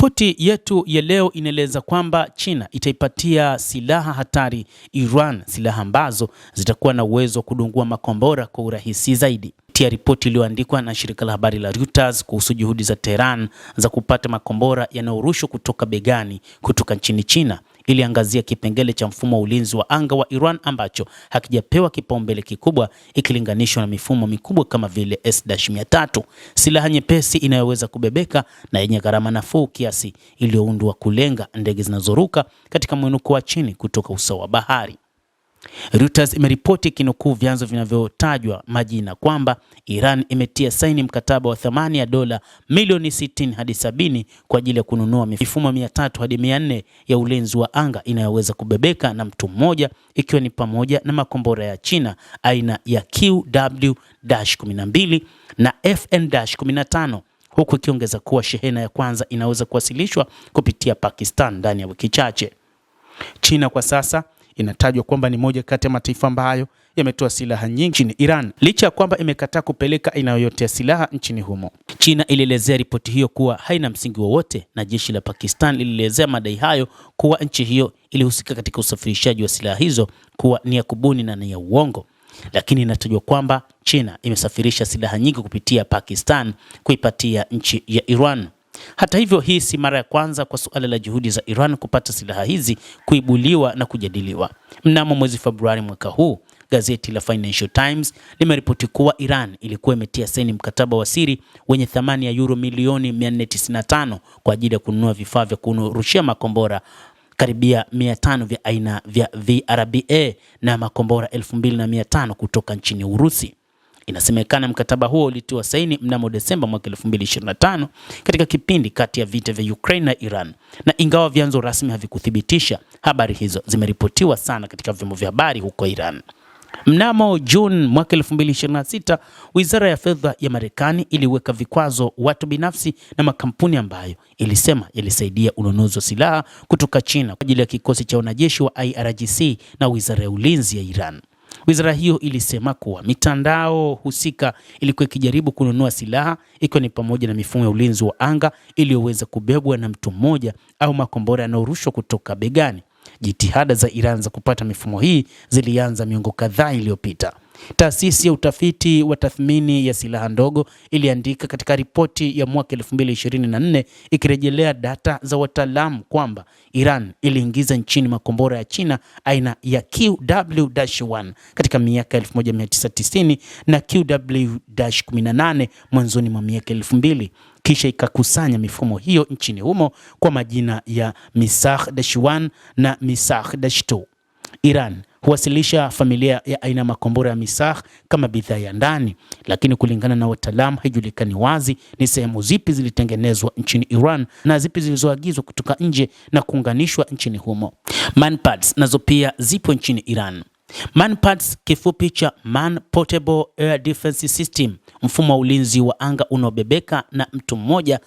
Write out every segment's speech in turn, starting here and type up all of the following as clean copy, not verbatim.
Ripoti yetu ya leo inaeleza kwamba China itaipatia silaha hatari Iran, silaha ambazo zitakuwa na uwezo wa kudungua makombora kwa urahisi zaidi. Tia ripoti iliyoandikwa na shirika la habari la Reuters kuhusu juhudi za Tehran za kupata makombora yanayorushwa kutoka begani kutoka nchini China, iliangazia kipengele cha mfumo wa ulinzi wa anga wa Iran ambacho hakijapewa kipaumbele kikubwa ikilinganishwa na mifumo mikubwa kama vile S-300, silaha nyepesi inayoweza kubebeka na yenye gharama nafuu kiasi, iliyoundwa kulenga ndege zinazoruka katika mwinuko wa chini kutoka usawa wa bahari. Reuters imeripoti kinukuu vyanzo vinavyotajwa majina kwamba Iran imetia saini mkataba wa thamani ya dola milioni 60 hadi 70 kwa ajili ya kununua mifumo 300 hadi 400 ya ulinzi wa anga inayoweza kubebeka na mtu mmoja, ikiwa ni pamoja na makombora ya China aina ya QW-12 na FN-15, huku ikiongeza kuwa shehena ya kwanza inaweza kuwasilishwa kupitia Pakistan ndani ya wiki chache. China kwa sasa inatajwa kwamba ni moja kati ya mataifa ambayo yametoa silaha nyingi nchini Iran, licha ya kwamba imekataa kupeleka aina yoyote ya silaha nchini humo. China ilielezea ripoti hiyo kuwa haina msingi wowote, na jeshi la Pakistan lilielezea madai hayo kuwa nchi hiyo ilihusika katika usafirishaji wa silaha hizo kuwa ni ya kubuni na ni ya uongo. Lakini inatajwa kwamba China imesafirisha silaha nyingi kupitia Pakistan kuipatia nchi ya Iran. Hata hivyo, hii si mara ya kwanza kwa suala la juhudi za Iran kupata silaha hizi kuibuliwa na kujadiliwa. Mnamo mwezi Februari mwaka huu, gazeti la Financial Times limeripoti kuwa Iran ilikuwa imetia saini mkataba wa siri wenye thamani ya euro milioni 495 kwa ajili ya kununua vifaa vya kurushia makombora karibia 500 vya aina vya VRBA na makombora 2500 kutoka nchini Urusi. Inasemekana mkataba huo ulitiwa saini mnamo Desemba mwaka 2025 katika kipindi kati ya vita vya Ukraine na Iran, na ingawa vyanzo rasmi havikuthibitisha habari hizo, zimeripotiwa sana katika vyombo vya habari huko Iran. Mnamo Juni mwaka 2026, Wizara ya Fedha ya Marekani iliweka vikwazo watu binafsi na makampuni ambayo ilisema yalisaidia ununuzi wa silaha kutoka China kwa ajili ya kikosi cha wanajeshi wa IRGC na Wizara ya Ulinzi ya Iran. Wizara hiyo ilisema kuwa mitandao husika ilikuwa ikijaribu kununua silaha, ikiwa ni pamoja na mifumo ya ulinzi wa anga iliyoweza kubebwa na mtu mmoja au makombora yanayorushwa kutoka begani. Jitihada za Iran za kupata mifumo hii zilianza miongo kadhaa iliyopita. Taasisi ya utafiti wa tathmini ya silaha ndogo iliandika katika ripoti ya mwaka 2024 ikirejelea data za wataalamu kwamba Iran iliingiza nchini makombora ya China aina ya QW-1 katika miaka 1990 na QW-18 mwanzoni mwa miaka 2000, kisha ikakusanya mifumo hiyo nchini humo kwa majina ya Misakh-1 na Misakh-2. Iran huwasilisha familia ya aina makombora ya Misakh kama bidhaa ya ndani, lakini kulingana na wataalamu haijulikani wazi ni sehemu zipi zilitengenezwa nchini Iran na zipi zilizoagizwa kutoka nje na kuunganishwa nchini humo. Manpads nazo pia zipo nchini Iran. Manpads, kifupi cha Man Portable Air Defense System, mfumo wa ulinzi wa anga unaobebeka na mtu mmoja.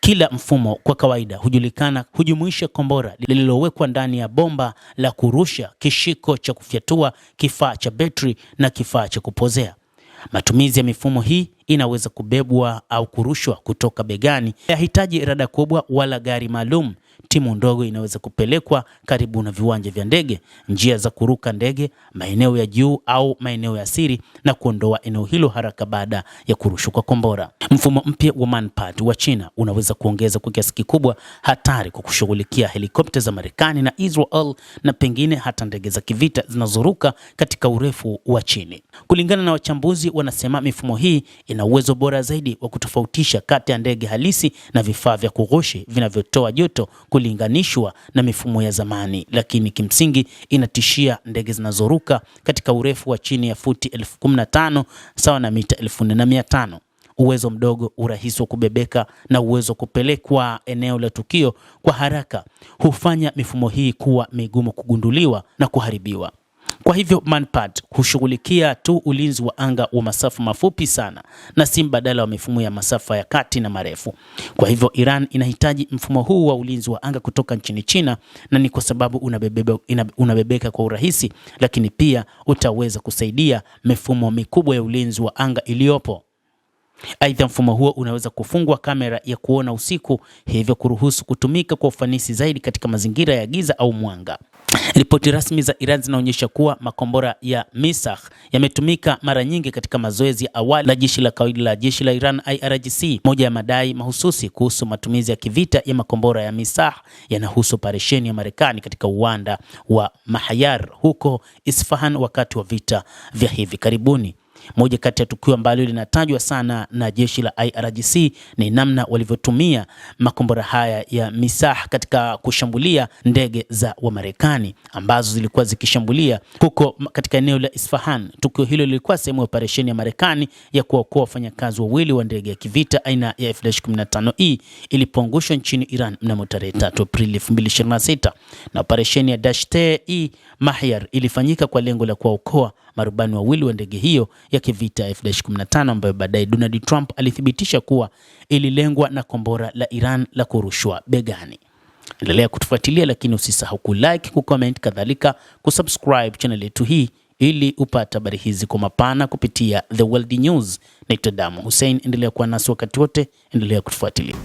Kila mfumo kwa kawaida hujumuisha kombora lililowekwa ndani ya bomba la kurusha, kishiko cha kufyatua, kifaa cha betri na kifaa cha kupozea. Matumizi ya mifumo hii inaweza kubebwa au kurushwa kutoka begani. Hayahitaji rada kubwa wala gari maalum. Timu ndogo inaweza kupelekwa karibu na viwanja vya ndege, njia za kuruka ndege, maeneo ya juu au maeneo ya siri, na kuondoa eneo hilo haraka baada ya kurushwa kwa kombora. Mfumo mpya wa Manpad wa China unaweza kuongeza kwa kiasi kikubwa hatari kwa kushughulikia helikopta za Marekani na Israel na pengine hata ndege za kivita zinazoruka katika urefu wa chini. Kulingana na wachambuzi, wanasema mifumo hii ina uwezo bora zaidi wa kutofautisha kati ya ndege halisi na vifaa vya kughushi vinavyotoa joto kulinganishwa na mifumo ya zamani, lakini kimsingi inatishia ndege zinazoruka katika urefu wa chini ya futi 15,000 sawa na mita 4,500. Uwezo mdogo, urahisi wa kubebeka na uwezo wa kupelekwa eneo la tukio kwa haraka hufanya mifumo hii kuwa migumu kugunduliwa na kuharibiwa. Kwa hivyo Manpad hushughulikia tu ulinzi wa anga wa masafa mafupi sana na si mbadala wa mifumo ya masafa ya kati na marefu. Kwa hivyo Iran inahitaji mfumo huu wa ulinzi wa anga kutoka nchini China, na ni kwa sababu unabebeka kwa urahisi, lakini pia utaweza kusaidia mifumo mikubwa ya ulinzi wa anga iliyopo. Aidha, mfumo huo unaweza kufungwa kamera ya kuona usiku, hivyo kuruhusu kutumika kwa ufanisi zaidi katika mazingira ya giza au mwanga. Ripoti rasmi za Iran zinaonyesha kuwa makombora ya Misah yametumika mara nyingi katika mazoezi ya awali la jeshi la kawaida la jeshi la Iran IRGC. Moja ya madai mahususi kuhusu matumizi ya kivita ya makombora ya Misah yanahusu operesheni ya Marekani katika uwanda wa Mahayar huko Isfahan wakati wa vita vya hivi karibuni. Moja kati ya tukio ambalo linatajwa sana na jeshi la IRGC ni namna walivyotumia makombora haya ya Misah katika kushambulia ndege za Wamarekani ambazo zilikuwa zikishambulia huko katika eneo la Isfahan. Tukio hilo lilikuwa sehemu ya operesheni ya Marekani ya kuokoa wafanyakazi wawili wa ndege ya kivita aina ya F-15E ilipoangushwa nchini Iran mnamo tarehe 3 Aprili 2026, na operesheni ya Dasht-e Mahyar ilifanyika kwa lengo la kuwaokoa marubani wawili wa ndege hiyo ya kivita F-15 ambayo baadaye Donald Trump alithibitisha kuwa ililengwa na kombora la Iran la kurushwa begani. Endelea kutufuatilia, lakini usisahau kulike, kucomment, kadhalika kusubscribe channel yetu hii ili upate habari hizi kwa mapana kupitia The World News. Naitwa Damu Hussein, endelea kuwa nasi wakati wote, endelea kutufuatilia.